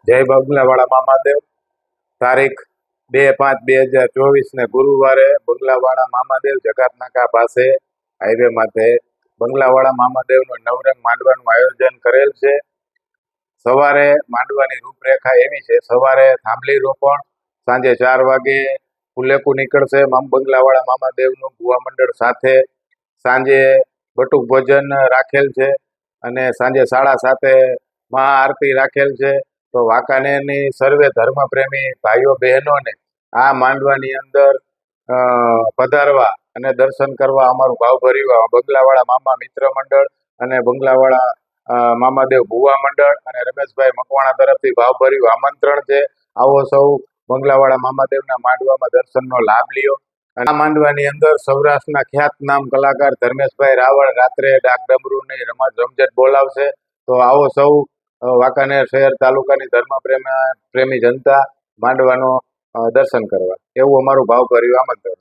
જય બંગલાવાળા મામાદેવ. તારીખ 2/5/2024 ને ગુરુવારે બંગલાવાળા મામાદેવ જકાતનાકા પાસે હાઈવે માથે બંગલાવાળા મામાદેવનું નવરંગ માંડવાનું આયોજન કરેલ છે. સવારે માંડવાની રૂપરેખા એવી છે: સવારે થાંભલી રોપણ, સાંજે 4 વાગે ફુલેકું નીકળશે બંગલાવાળા મામાદેવનું ભુવા મંડળ સાથે. સાંજે બટુક ભોજન રાખેલ છે અને સાંજે 7:30 મહાઆરતી રાખેલ છે. તો વાંકાનેરની સર્વે ધર્મપ્રેમી ભાઈઓ બહેનોને આ માંડવાની અંદર પધારવા અને દર્શન કરવા અમારું ભાવભર્યું બંગલાવાળા મામા મિત્ર મંડળ અને બંગલાવાળા મામાદેવ ભુવા મંડળ અને રમેશભાઈ મકવાણા તરફથી ભાવભર્યું આમંત્રણ છે. આવો સૌ બંગલાવાળા મામાદેવના માંડવામાં દર્શનનો લાભ લ્યો. આ માંડવાની અંદર સૌરાષ્ટ્રના ખ્યાતનામ કલાકાર ધર્મેશભાઈ રાવળ રાત્રે ડાક ડમરૂની રમઝટ બોલાવશે. તો આવો સૌ વાંકાનેર શહેર તાલુકાની ધર્મ પ્રેમી જનતા માંડવાનો દર્શન કરવા, એવું અમારું ભાવભર્યું આમંત્રણ.